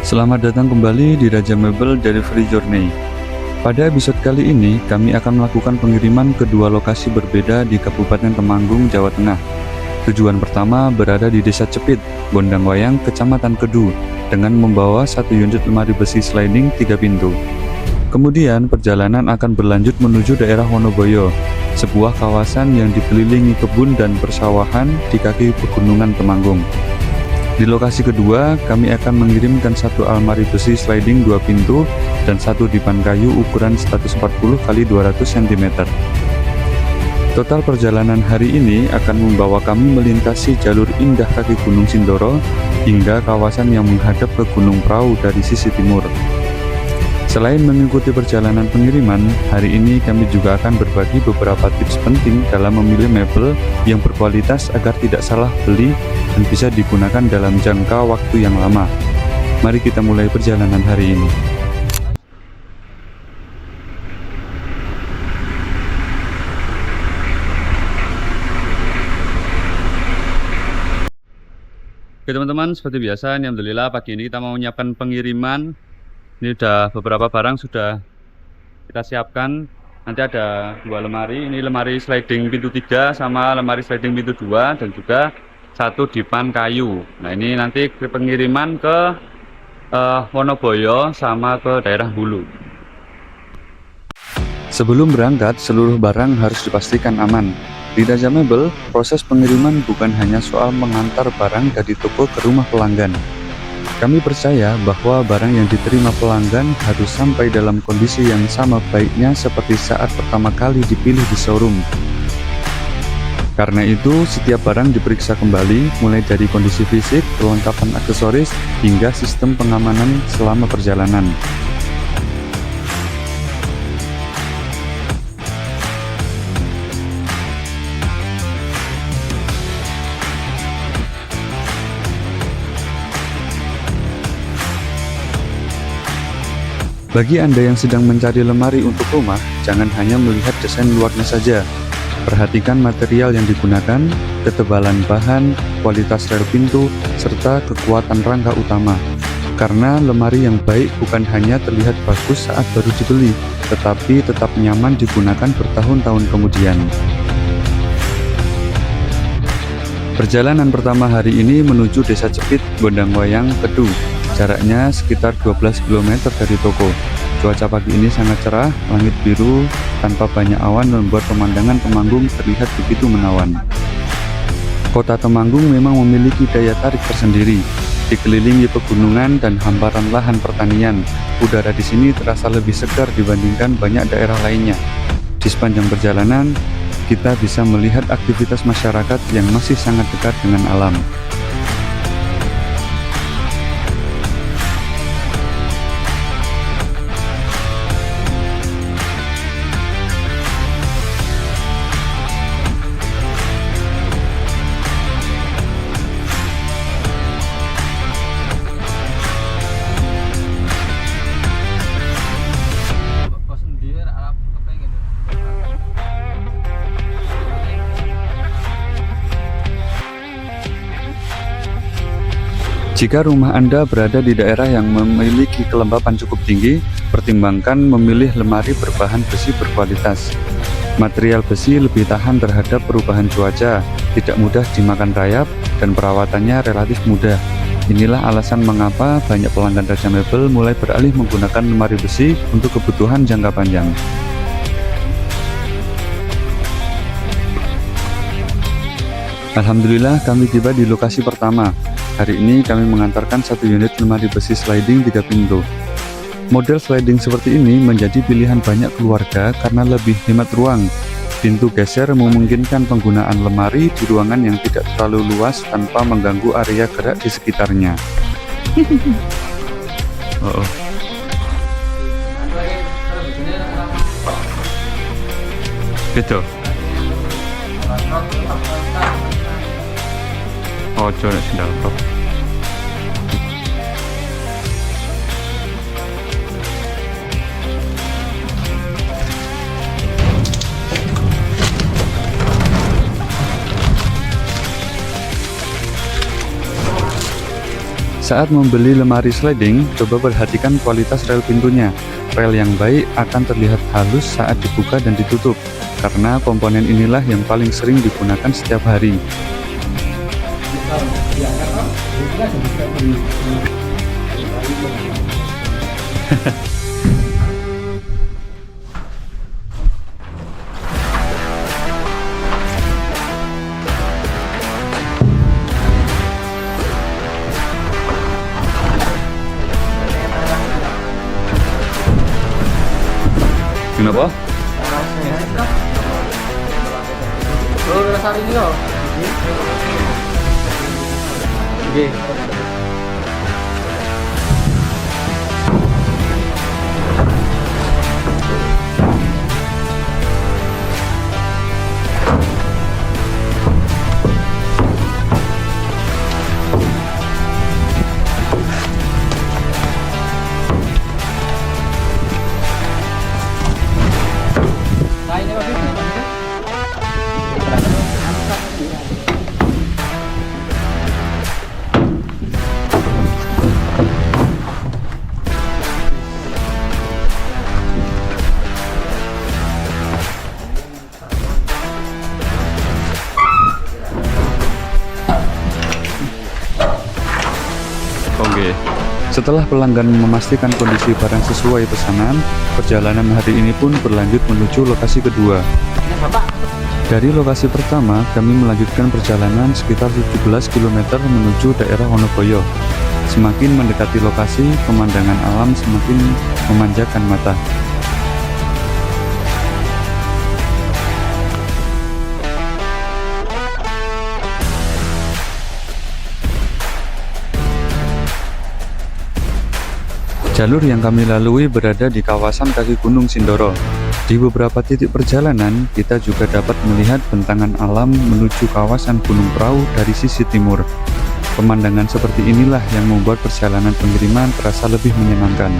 Selamat datang kembali di Raja Mebel Delivery Journey. Pada episode kali ini, kami akan melakukan pengiriman ke dua lokasi berbeda di Kabupaten Temanggung, Jawa Tengah. Tujuan pertama berada di Desa Cepit, Gondang Wayang, Kecamatan Kedu, dengan membawa satu unit lemari besi sliding 3 pintu. Kemudian perjalanan akan berlanjut menuju daerah Wonoboyo, sebuah kawasan yang dikelilingi kebun dan persawahan di kaki pegunungan Temanggung. Di lokasi kedua, kami akan mengirimkan satu almari besi sliding 2 pintu dan satu dipan kayu ukuran 140 x 200 cm. Total perjalanan hari ini akan membawa kami melintasi jalur indah kaki Gunung Sindoro hingga kawasan yang menghadap ke Gunung Prau dari sisi timur. Selain mengikuti perjalanan pengiriman, hari ini kami juga akan berbagi beberapa tips penting dalam memilih mebel yang berkualitas agar tidak salah beli dan bisa digunakan dalam jangka waktu yang lama. Mari kita mulai perjalanan hari ini. Oke teman-teman, seperti biasa, alhamdulillah pagi ini kita mau menyiapkan pengiriman. Ini udah beberapa barang sudah kita siapkan. Nanti ada 2 lemari, ini lemari sliding pintu 3 sama lemari sliding pintu 2 dan juga satu dipan kayu. Nah ini nanti pengiriman ke Wonoboyo sama ke daerah Hulu. Sebelum berangkat, seluruh barang harus dipastikan aman. Di Raja Mebel, proses pengiriman bukan hanya soal mengantar barang dari toko ke rumah pelanggan. Kami percaya bahwa barang yang diterima pelanggan harus sampai dalam kondisi yang sama baiknya seperti saat pertama kali dipilih di showroom. Karena itu, setiap barang diperiksa kembali, mulai dari kondisi fisik, kelengkapan aksesoris, hingga sistem pengamanan selama perjalanan. Bagi Anda yang sedang mencari lemari untuk rumah, jangan hanya melihat desain luarnya saja. Perhatikan material yang digunakan, ketebalan bahan, kualitas rel pintu, serta kekuatan rangka utama. Karena lemari yang baik bukan hanya terlihat bagus saat baru dibeli, tetapi tetap nyaman digunakan bertahun-tahun kemudian. Perjalanan pertama hari ini menuju Desa Cepit, Gondang Wayang, Kedu. Jaraknya sekitar 12 km dari toko. Cuaca pagi ini sangat cerah, langit biru, tanpa banyak awan membuat pemandangan Temanggung terlihat begitu menawan. Kota Temanggung memang memiliki daya tarik tersendiri. Dikelilingi pegunungan dan hamparan lahan pertanian, udara di sini terasa lebih segar dibandingkan banyak daerah lainnya. Di sepanjang perjalanan, kita bisa melihat aktivitas masyarakat yang masih sangat dekat dengan alam. Jika rumah Anda berada di daerah yang memiliki kelembapan cukup tinggi, pertimbangkan memilih lemari berbahan besi berkualitas. Material besi lebih tahan terhadap perubahan cuaca, tidak mudah dimakan rayap, dan perawatannya relatif mudah. Inilah alasan mengapa banyak pelanggan Raja Mebel mulai beralih menggunakan lemari besi untuk kebutuhan jangka panjang. Alhamdulillah kami tiba di lokasi pertama. Hari ini kami mengantarkan satu unit lemari besi sliding 3 pintu. Model sliding seperti ini menjadi pilihan banyak keluarga karena lebih hemat ruang. Pintu geser memungkinkan penggunaan lemari di ruangan yang tidak terlalu luas tanpa mengganggu area gerak di sekitarnya. Gitu. Ojo nek sendal prop. Saat membeli lemari sliding, coba perhatikan kualitas rel pintunya. Rel yang baik akan terlihat halus saat dibuka dan ditutup, karena komponen inilah yang paling sering digunakan setiap hari. Kenapa? Hari ini loh. Oke. Oke, setelah pelanggan memastikan kondisi barang sesuai pesanan, perjalanan hari ini pun berlanjut menuju lokasi kedua. Dari lokasi pertama, kami melanjutkan perjalanan sekitar 17 km menuju daerah Wonoboyo. Semakin mendekati lokasi, pemandangan alam semakin memanjakan mata. Jalur yang kami lalui berada di kawasan kaki Gunung Sindoro. Di beberapa titik perjalanan, kita juga dapat melihat bentangan alam menuju kawasan Gunung Prau dari sisi timur. Pemandangan seperti inilah yang membuat perjalanan pengiriman terasa lebih menyenangkan.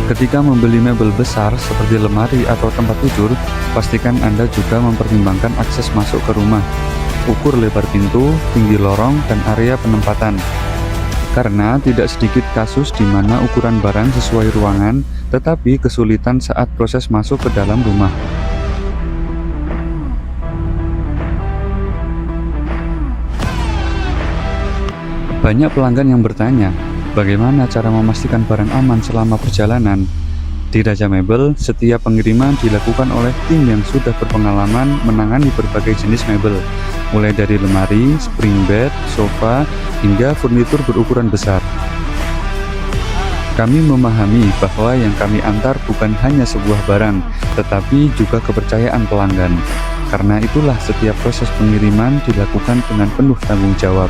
Ketika membeli mebel besar seperti lemari atau tempat tidur, pastikan Anda juga mempertimbangkan akses masuk ke rumah, ukur lebar pintu, tinggi lorong, dan area penempatan. Karena tidak sedikit kasus di mana ukuran barang sesuai ruangan, tetapi kesulitan saat proses masuk ke dalam rumah. Banyak pelanggan yang bertanya, bagaimana cara memastikan barang aman selama perjalanan? Di Raja Mebel, setiap pengiriman dilakukan oleh tim yang sudah berpengalaman menangani berbagai jenis mebel, mulai dari lemari, spring bed, sofa, hingga furnitur berukuran besar. Kami memahami bahwa yang kami antar bukan hanya sebuah barang, tetapi juga kepercayaan pelanggan. Karena itulah setiap proses pengiriman dilakukan dengan penuh tanggung jawab.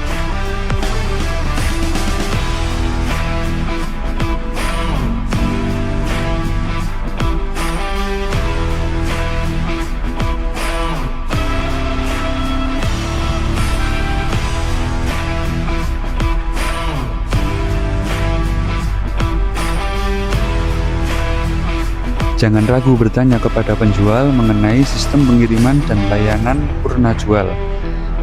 Jangan ragu bertanya kepada penjual mengenai sistem pengiriman dan layanan purna jual.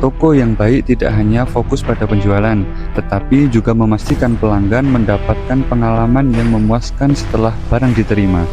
Toko yang baik tidak hanya fokus pada penjualan, tetapi juga memastikan pelanggan mendapatkan pengalaman yang memuaskan setelah barang diterima.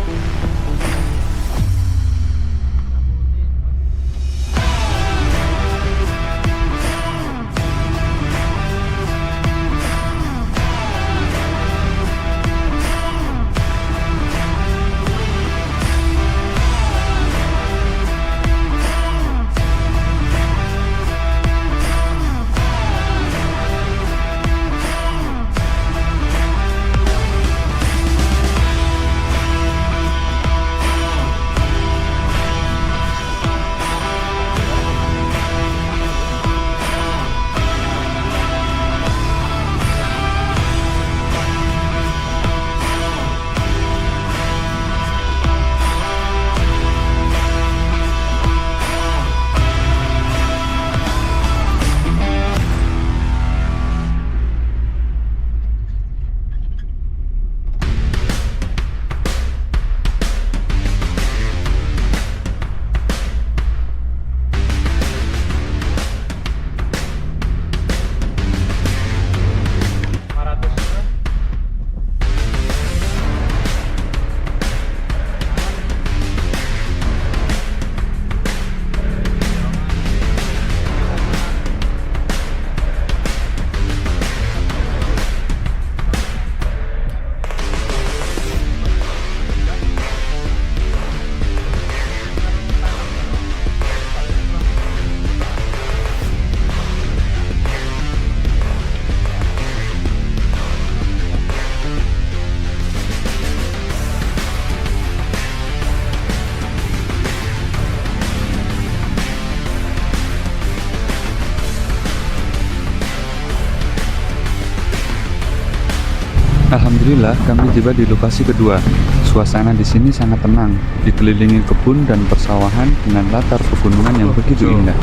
Alhamdulillah, kami tiba di lokasi kedua. Suasana di sini sangat tenang, dikelilingi kebun dan persawahan dengan latar pegunungan yang begitu indah.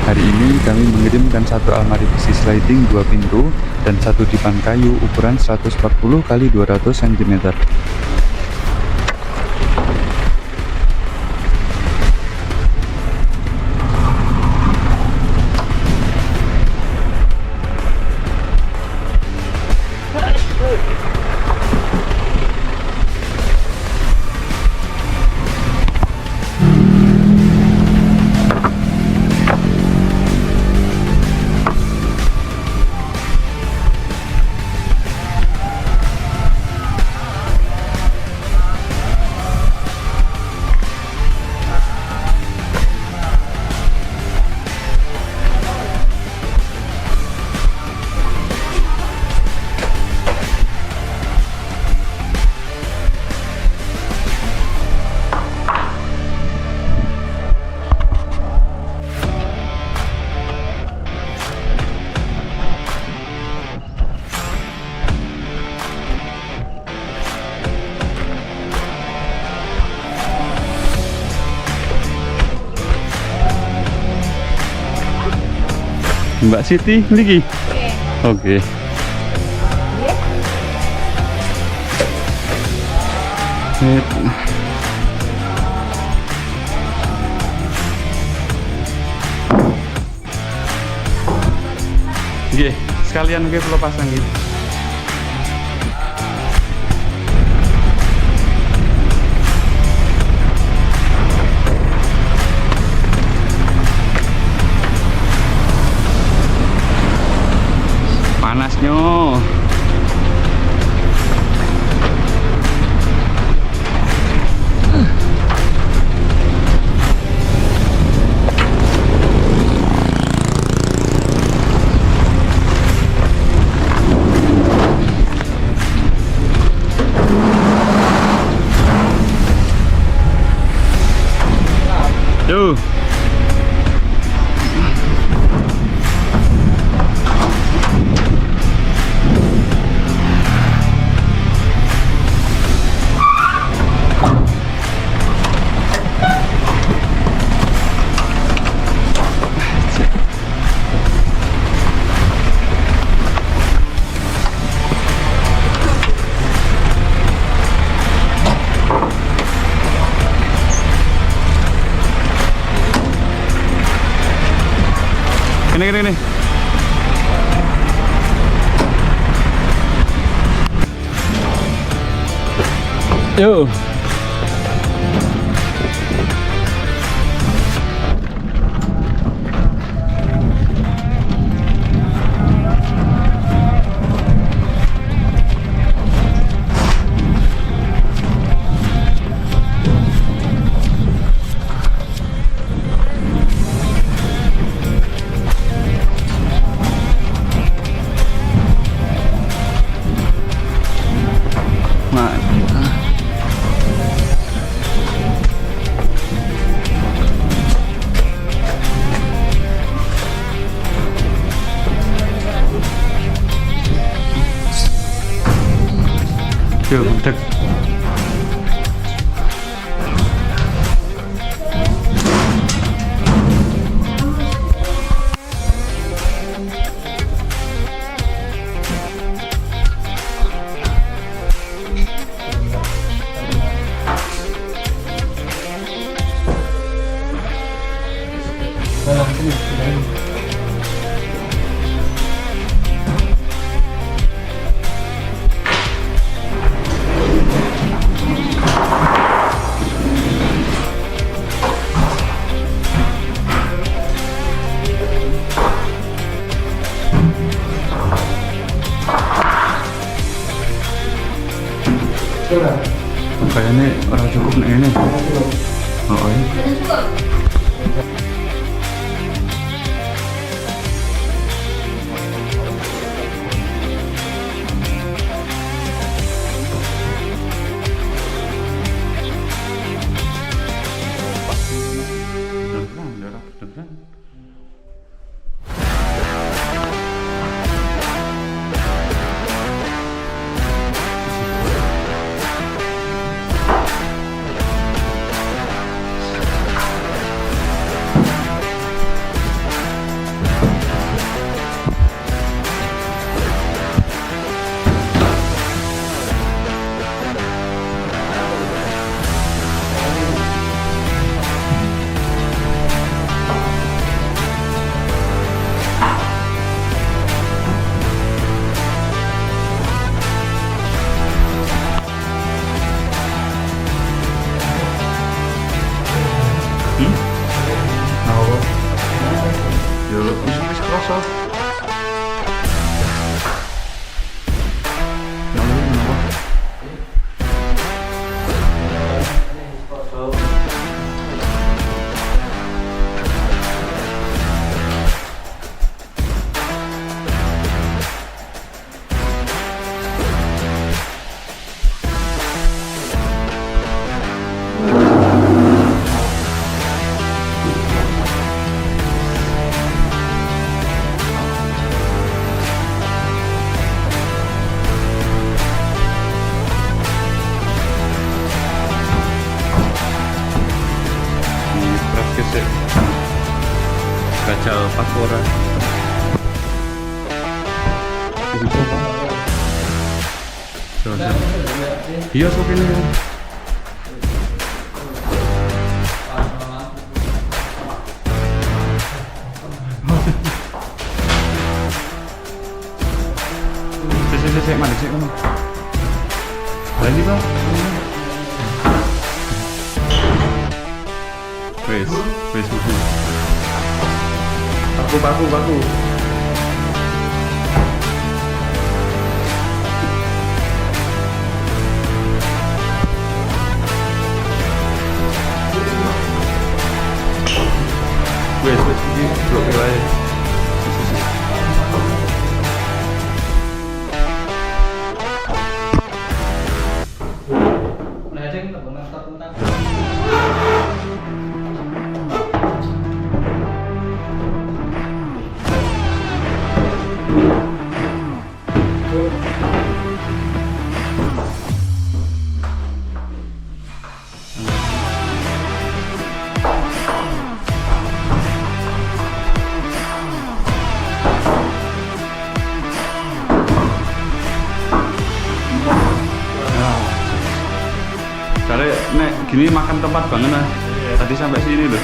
Hari ini kami mengirimkan satu almari besi sliding 2 pintu dan satu dipan kayu ukuran 140 x 200 cm. Mbak Siti, niki. Oke. Oke, sekalian gue perlu pasang gitu. Panasnya. Tuh. Gini. Yo. Tuh, dek. Kayaknya orang cukup nih ini. Oh, iya. toh. Kaca Pakora. Iya sok ini. Saya mana sih kamu? Lagi kok? Wes. Baku. Wes iki blok wae. Karena nek gini makan tempat banget lah. Tadi sampai sini loh.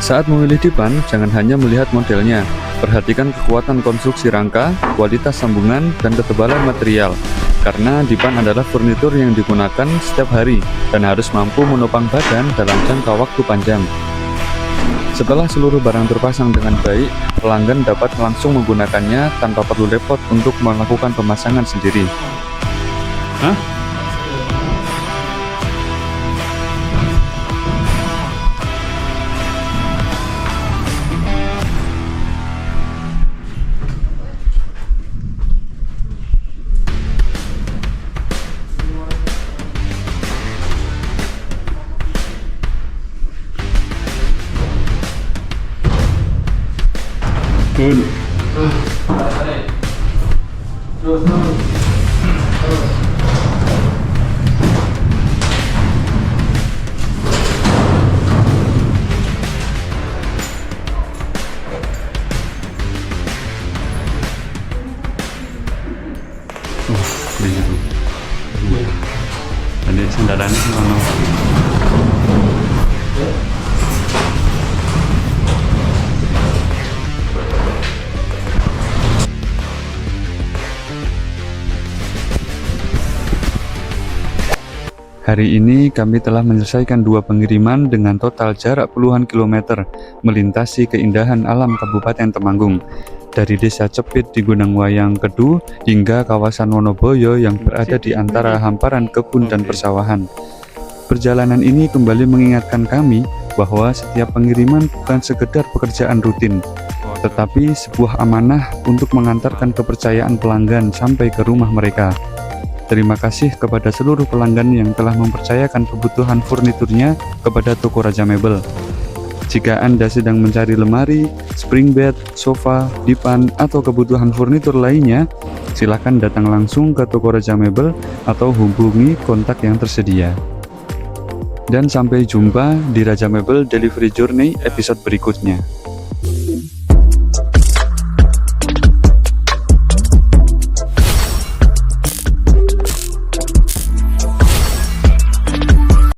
Saat memilih dipan, jangan hanya melihat modelnya, perhatikan kekuatan konstruksi rangka, kualitas sambungan, dan ketebalan material. Karena dipan adalah furnitur yang digunakan setiap hari dan harus mampu menopang badan dalam jangka waktu panjang. Setelah seluruh barang terpasang dengan baik, pelanggan dapat langsung menggunakannya tanpa perlu repot untuk melakukan pemasangan sendiri. Hah? Kun. Begitu. Tadi sandarannya mana? Hari ini kami telah menyelesaikan 2 pengiriman dengan total jarak puluhan kilometer melintasi keindahan alam Kabupaten Temanggung. Dari Desa Cepit di Gunung Wayang Kedu hingga kawasan Wonoboyo yang berada di antara hamparan kebun dan persawahan. Perjalanan ini kembali mengingatkan kami bahwa setiap pengiriman bukan sekedar pekerjaan rutin, tetapi sebuah amanah untuk mengantarkan kepercayaan pelanggan sampai ke rumah mereka. Terima kasih kepada seluruh pelanggan yang telah mempercayakan kebutuhan furniturnya kepada toko Raja Mebel. Jika Anda sedang mencari lemari, spring bed, sofa, dipan, atau kebutuhan furnitur lainnya, silakan datang langsung ke toko Raja Mebel atau hubungi kontak yang tersedia. Dan sampai jumpa di Raja Mebel Delivery Journey episode berikutnya.